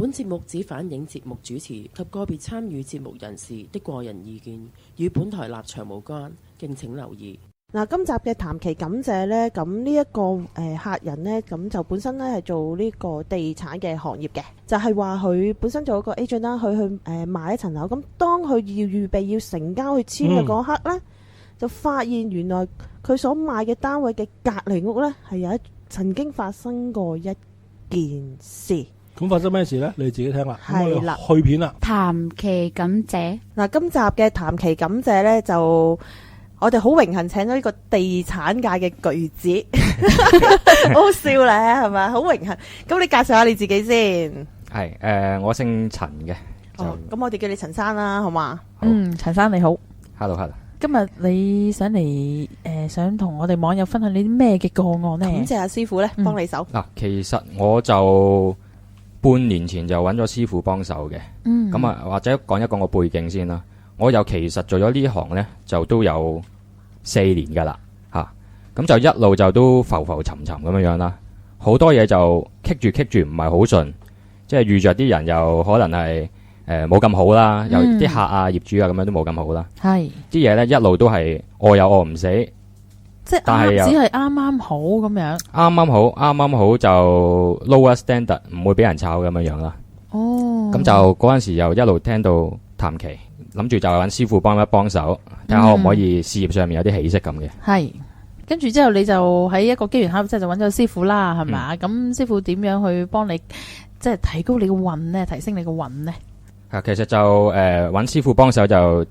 本節目只反映節目主持及個別參與節目人士的個人意見，與本台立場無關，敬請留意。嗱，今集嘅談期感謝呢，咁呢一個客人呢，咁就本身呢係做呢個地產嘅行業嘅，就係話佢本身做一個 agent 啦，佢去買一層樓，咁當佢要預備要成交去簽嘅嗰刻呢，就發現原來佢所買嘅單位嘅隔離屋呢，係曾經發生過一件事。咁發生咩事呢？你自己聽啦。係啦，去片啦。談期感謝嗱，今集嘅談期感謝呢，就我哋好榮幸請咗呢個地產界嘅巨子，好好笑咧，係咪？好榮幸。咁你介紹下你自己先。係我姓陳嘅。哦，咁我哋叫你陳生啦，好嘛？陳生你好。Hello。今日你上嚟想同我哋網友分享你啲咩嘅個案呢？感謝阿師傅咧，幫你手。嗱，其實我就半年前就揾咗師傅幫手嘅。咁啊，或者講一講個背景先啦。我又其實做咗呢行呢，就都有4年噶啦，咁就一路就都浮浮沉沉咁樣啦。好多嘢就棘住唔係好順，即係遇着啲人又可能係冇咁好啦，有啲客啊、業主啊咁樣都冇咁好啦。係啲嘢呢，一路都係餓又餓唔死，即係只係啱好咁樣。啱啱好就 lower standard， 唔會俾人炒咁樣啦。咁就嗰陣時又一路聽到談期，諗住就揾師傅幫一幫手，睇下可唔可以事業上面有啲起色咁嘅。係，跟住之後你就喺一個機緣巧合之下就揾咗師傅啦，係咪？咁師傅點樣去幫你，即係提高你嘅運呢？提升你嘅運呢？其實就揾師傅幫手就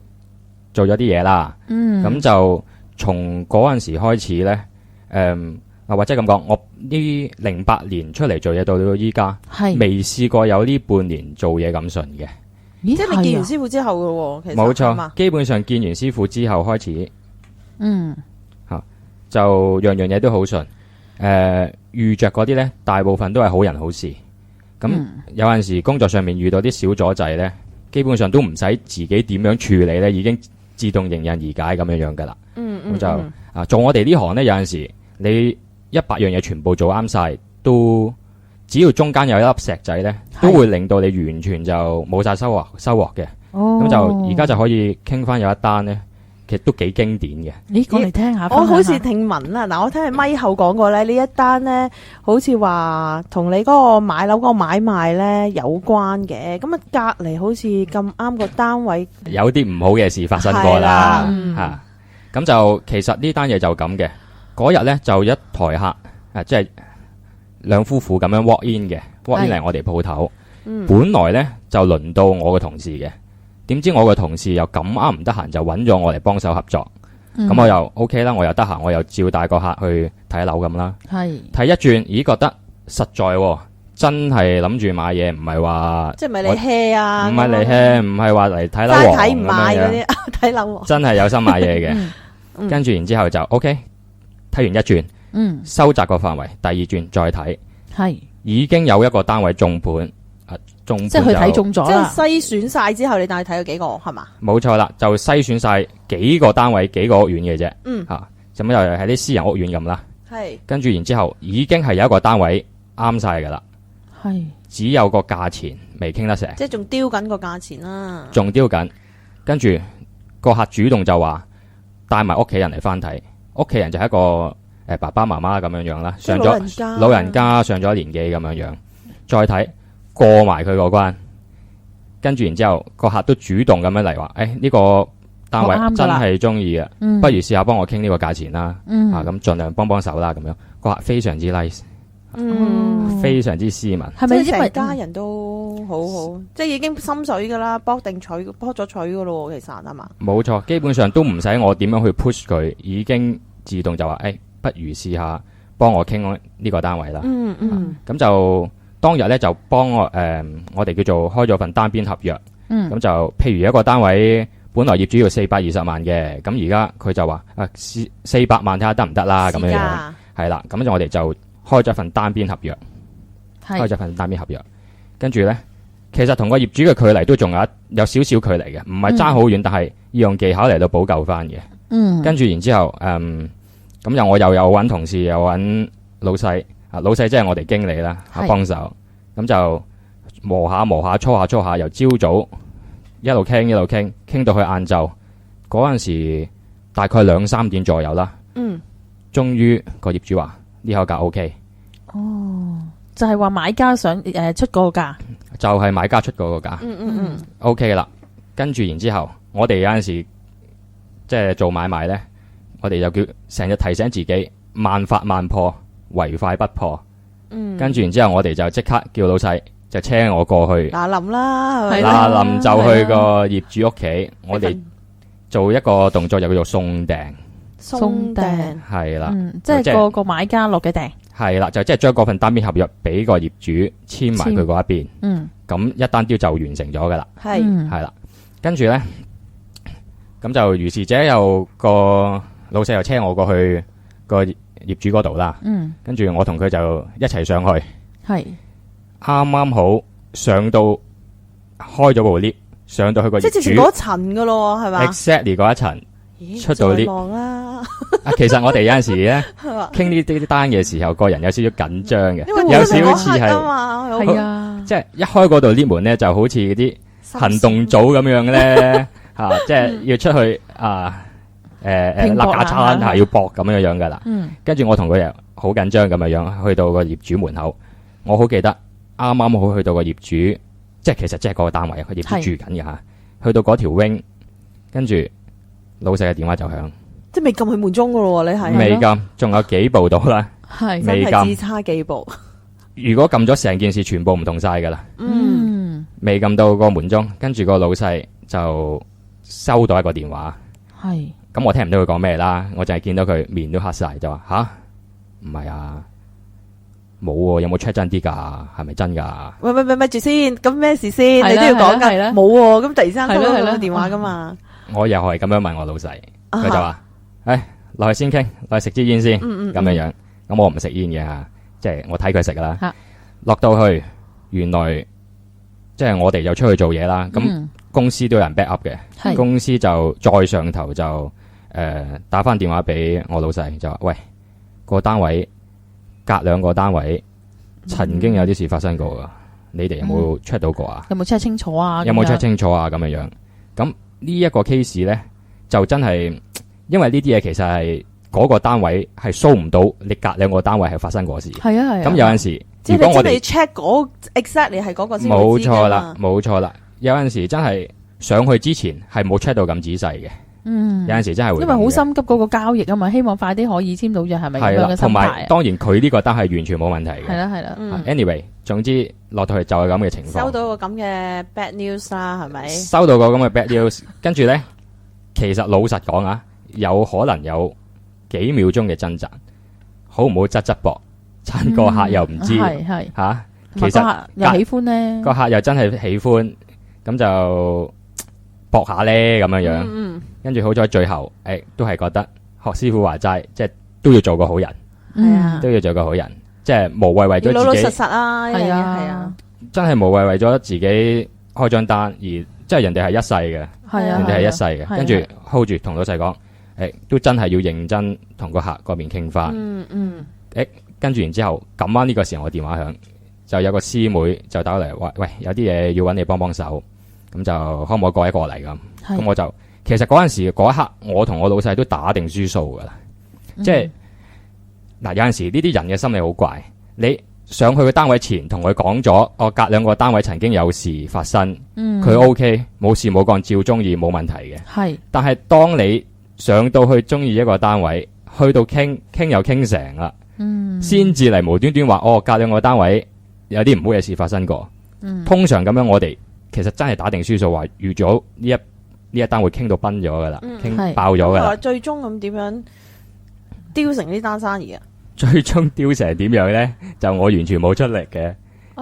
做咗啲嘢啦。咁就從嗰陣時開始呢，或者咁講，我呢08年出嚟做嘢到依家，未試過有呢半年做嘢咁順嘅。即係你見完師傅之後嘅喎，其實冇錯，基本上見完師傅之後開始，就樣樣嘢都好順。遇着嗰啲呢，大部分都係好人好事。咁有陣時工作上面遇到啲小阻滯呢，基本上都唔使自己點樣處理呢，已經自動迎刃而解咁樣噶啦。咁就做我哋呢行呢，有陣時你100樣嘢全部做啱晒，都只要中間有一粒石仔呢，都會令到你完全就冇晒收穫嘅。咁就而家就可以傾翻有一單呢，其實都幾經典嘅。你講嚟聽下。我好似聽聞啦，嗱，我聽係咪後講過呢，呢一單呢，好似話同你嗰個買樓嗰個買賣呢有關嘅。咁啊，隔離好似咁啱個單位有啲唔好嘅事發生過啦。咁就其實呢單嘢就咁嘅。嗰日呢，就一台客即係兩夫婦咁樣 walk in 嚟我哋鋪頭。本來呢，就輪到我個同事嘅，點知我個同事又咁啱唔得閒，就揾咗我嚟幫手合作。咁我又 OK 啦，我又得閒，我又照帶個客去睇樓咁啦。睇一轉，咦，覺得實在真係諗住買嘢，唔係話即係唔係嚟 hea 啊？唔係嚟 hea，唔係話嚟睇樓王睇唔買嗰啲睇樓王，真係有心買嘢嘅。跟住然之後就 OK， 睇完一轉，收窄個範圍，第二轉再睇，已經有一個單位中盤。即係佢睇中咗啦，即係篩選晒之後，你大概睇咗幾個係嘛？冇錯啦，就篩選晒幾個單位、幾個屋苑嘅啫。咁又係啲私人屋苑咁啦。跟住然之後，已經係有一個單位啱晒噶啦。只有個價錢未傾得成。即係仲丟緊個價錢啦。仲丟緊，跟住個客主動就話帶埋屋企人嚟翻睇，屋企人就係一個爸爸媽媽咁樣啦，上咗老人家上咗年紀咁樣，再睇。過埋佢個關，跟住然之後個客都主動咁樣嚟話，呢個單位真係中意嘅，不如試下幫我傾呢個價錢啦。咁盡量幫手啦，咁樣個客非常之 nice，非常之斯文。係咪因為家人都好好，即係已經心水噶啦，搏咗取噶咯，其實係嘛？冇錯，基本上都唔使我點樣去 push 佢，已經自動就話，不如試下幫我傾呢個單位啦。咁就。當日咧就幫我哋叫做開咗份單邊合約，咁就譬如一個單位本來業主要420萬嘅，咁而家佢就話400萬睇下得唔得啦，咁樣係啦，咁就我哋就開咗份單邊合約，跟住咧其實同個業主嘅距離都仲有少少距離嘅，唔係爭好遠，但係要用技巧嚟到補救翻嘅。跟住然之後咁我又有揾同事，又揾老細。老細即係我哋經理啦，幫手，咁就磨下搓下，由朝早一路傾到去晏晝嗰陣時，大概2-3點左右啦。終於個業主話呢口價 OK。就係話買家想出嗰個價，就係買家出嗰個價。OK 啦。跟住然之後，我哋有陣時即係做買賣呢，我哋就叫成日提醒自己萬法萬破，唯快不破。跟住然之後，我哋就即刻叫老細就車我過去。嗱臨啦，係咪？嗱臨就去個業主屋企，我哋做一個動作，就叫做送訂。送訂係啦，即係個買家落嘅訂。係啦，就即係將嗰份單邊合約俾個業主簽埋佢嗰一邊。咁一單雕就完成咗噶啦。係啦，跟住呢，咁就如是者有個老細又車我過去個業主嗰度啦。跟住我同佢就一齊上去。係啱好上到開咗部 lift， 上到去個業主，即係之前嗰層噶咯，係咪 ？Exactly 嗰一層。出到啲其實我哋有陣時咧傾呢啲單嘅時候，個人有少少緊張嘅，有少少似係啊，即係一開嗰度 lift 門咧，就好似嗰啲行動組咁樣咧吓，即係要出去立架餐係要搏咁樣樣噶啦。跟住我同佢又好緊張咁樣樣去到個業主門口，我好記得啱好去到個業主，即係其實即係嗰個單位，個業主住緊嘅吓，去到嗰條 wing， 跟住。老細嘅電話就響，即係未撳佢門鐘噶咯，你係未撳，仲有幾步到啦，係真係只差幾步。如果撳咗成件事，全部唔同晒噶啦。未撳到個門鐘，跟住個老細就收到一個電話，係咁我聽唔到佢講咩啦，我就係見到佢面都黑晒，就話吓唔係啊，冇喎，有冇 check 真啲噶？係咪真噶？喂住先，咁咩事先？你都要講噶，冇喎，咁突然之間收到個電話噶嘛？我又係咁樣問我老細，佢就話：落去先傾，落去食支煙先，咁樣樣。咁我唔食煙嘅吓，即係我睇佢食噶啦。落到去，原來即係我哋就出去做嘢啦。咁公司都有人 back up 嘅，公司就再上頭就打翻電話俾我老細，就話：喂，個單位隔2個單位曾經有啲事發生過噶，你哋有冇 check 到過啊？有冇 check 清楚啊？有冇 check 清楚啊？咁樣樣咁。呢一個 case 咧，就真係因為呢啲嘢其實係嗰個單位係 show 唔到，你隔2個單位係發生過事。係啊。咁有陣時，即係你真係 check 嗰 exactly 係嗰個先會知㗎嘛。冇錯啦。有陣時真係上去之前係冇 check 到咁仔細嘅。有陣時真係會。因為好心急嗰個交易啊嘛，希望快啲可以簽到約，係咪咁樣嘅心態？同埋當然佢呢個單係完全冇問題嘅。係啦。Anyway，總之落到去就係咁嘅情況。收到個咁嘅 bad news 啦，係咪？收到個咁嘅 bad news， 跟住咧，其實老實講啊，有可能有幾秒鐘嘅掙扎，好唔好側膊？趁個客又唔知，吓，其實又喜歡咧，個客又真係喜歡，咁就搏下咧咁樣樣。跟住好彩最後，都係覺得學師傅話齋，即係都要做個好人，都要做個好人。即係無謂為咗自己老老實實啊，係啊，真係無謂為咗自己開張單而，即係人哋係一世嘅，人哋係一世嘅，跟住 hold 住同老細講，都真係要認真同個客嗰邊傾翻，跟住然之後咁啱呢個時候我電話響，就有個師妹就打嚟話，喂，有啲嘢要揾你幫幫手，咁就可唔可以過一過嚟咁？咁我就其實嗰陣時嗰一刻，我同我老細都打定輸數噶啦，即係。嗱，有陣時呢啲人嘅心理好怪，你上去個單位前同佢講咗，我隔2個單位曾經有事發生，佢 OK 冇事冇幹，照中意冇問題嘅。係，但係當你上到去中意一個單位，去到傾又傾成啦，先至嚟無端端話隔2個單位有啲唔好嘅事發生過。通常咁樣我哋其實真係打定輸數，話預咗呢一單會傾到崩咗噶啦，傾爆咗噶啦。最終咁點樣雕成呢單生意啊？最終雕成點樣咧？就我完全冇出力嘅，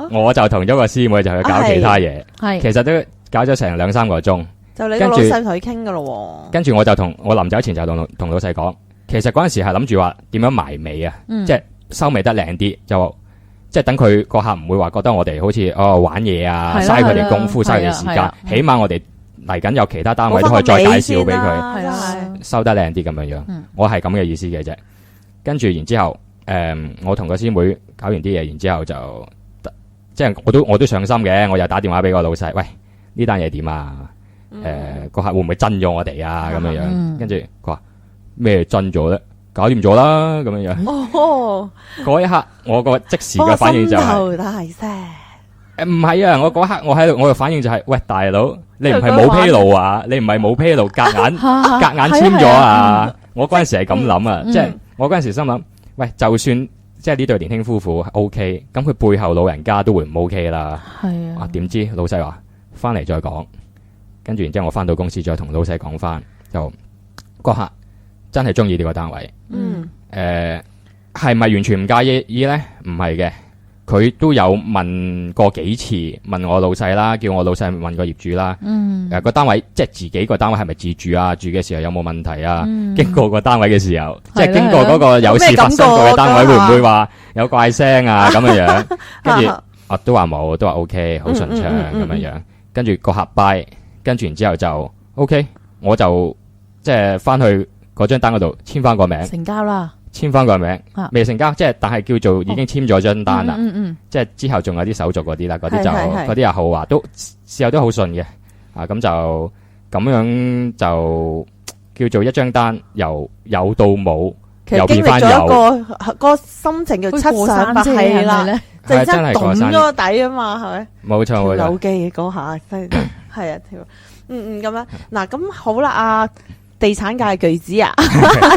我就同咗個師妹就去搞其他嘢。其實都搞咗成2-3個鐘。就你個老細同佢傾噶咯。跟住我就同我臨走前就同老細講，其實嗰陣時係諗住話點樣埋尾啊，即係收尾得靚啲，就即係等佢個客唔會話覺得我哋好似玩嘢啊，嘥佢哋功夫，嘥佢哋時間。起碼我哋嚟緊有其他單位都可以再介紹俾佢，收得靚啲咁樣樣。我係咁嘅意思嘅啫。跟住然之後，我同個師妹搞完啲嘢，然之後就即係我都上心嘅，我又打電話俾個老細，喂，呢單嘢點啊？個客會唔會真咗我哋啊？咁樣樣，跟住佢話咩真咗咧？搞掂咗啦，咁樣樣。嗰一刻我個即時嘅反應就係大聲。唔係啊，我嗰刻我喺度，我嘅反應就係，喂，大佬，你唔係冇披露啊？你唔係冇披露，夾硬簽咗啊？我嗰陣時係咁諗啊，即係我嗰陣時心諗，喂，就算即係呢對年輕夫婦 OK，咁佢背後老人家都會唔 OK 啦。係啊，點知老細話翻嚟再講，跟住然之後我翻到公司再同老細講翻，就嗰刻真係中意呢個單位。係咪完全唔介意咧？唔係嘅。佢都有問過幾次，問我老細啦，叫我老細問個業主啦。個單位即係自己個單位係咪自住啊？住嘅時候有冇問題啊？經過個單位嘅時候，即係經過嗰個有事發生過嘅單位，會唔會話有怪聲啊？咁樣樣，跟住都話冇，都話 OK， 好順暢咁樣樣。跟住個客 buy，跟住然之後就 OK， 我就即係翻去嗰張單嗰度簽翻個名，成交啦。簽翻個名，未成交，即係但係叫做已經簽咗張單啦。即係之後仲有啲手續嗰啲啦，嗰啲就嗰啲阿浩話都事後都好順嘅。咁就咁樣就叫做一張單由有到冇，又變翻有。其實經歷咗個心情叫七上八係啦，就真係懂咗個底啊嘛，係咪？冇錯冇錯。扭機嗰下真係係啊，咁樣嗱，咁好啦地產界巨子啊，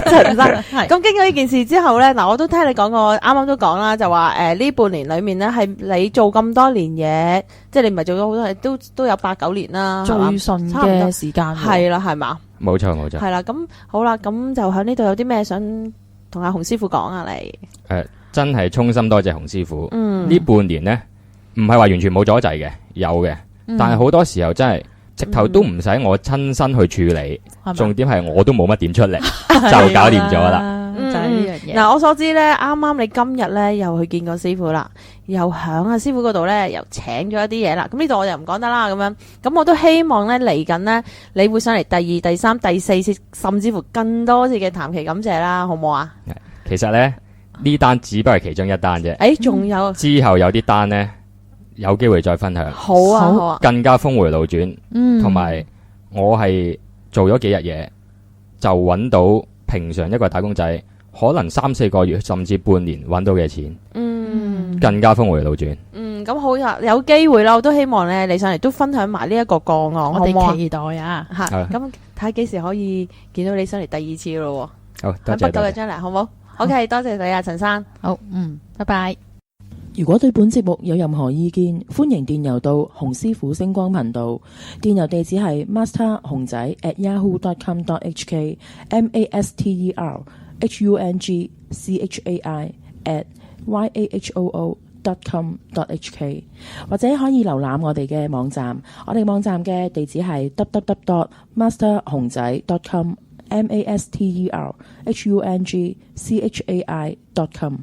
陳生，咁經過呢件事之後咧，嗱我都聽你講過，啱啱都講啦，就話呢半年裏面咧係你做咁多年嘢，即係你唔係做咗好多嘢，都有8-9年啦，最順嘅時間係啦，係嘛？冇錯冇錯。係啦，咁好啦，咁就喺呢度有啲咩想同阿洪師傅講啊？你真係衷心多謝洪師傅。呢半年咧，唔係話完全冇阻滯嘅，有嘅，但係好多時候真係。直頭都唔使我親身去處理，重點係我都冇乜點出嚟，就搞掂咗啦。就係呢樣嘢。嗱，我所知咧，啱啱你今日咧又去見過師傅啦，又響阿師傅嗰度咧又請咗一啲嘢啦。咁呢度我就唔講得啦，咁樣。咁我都希望咧嚟緊咧，你會上嚟第2、第3、第4次，甚至乎更多次嘅談期感謝啦，好唔好啊？其實咧呢單只不過係其中一單啫。仲有之後有啲單咧。有機會再分享，好啊，更加峰回路轉，同埋我係做咗幾日嘢，就揾到平常一個打工仔可能3-4個月甚至半年揾到嘅錢，更加峰回路轉。咁好有機會啦，我都希望咧你上嚟都分享埋呢一個個案，我哋期待啊，吓，咁睇下幾時可以見到你上嚟第2次咯。好，多謝。不久嘅將來，好唔好？OK，多謝你啊，陳生。好，拜拜。如果對本節目有任何意見，歡迎電郵到洪師傅星光頻道，電郵地址係 master.hongzai@yahoo.com.hk masterhongzai@yahoo.com.hk 或者可以瀏覽我哋嘅網站，我哋網站嘅地址係 www.masterhongzai.com masterhongzai.com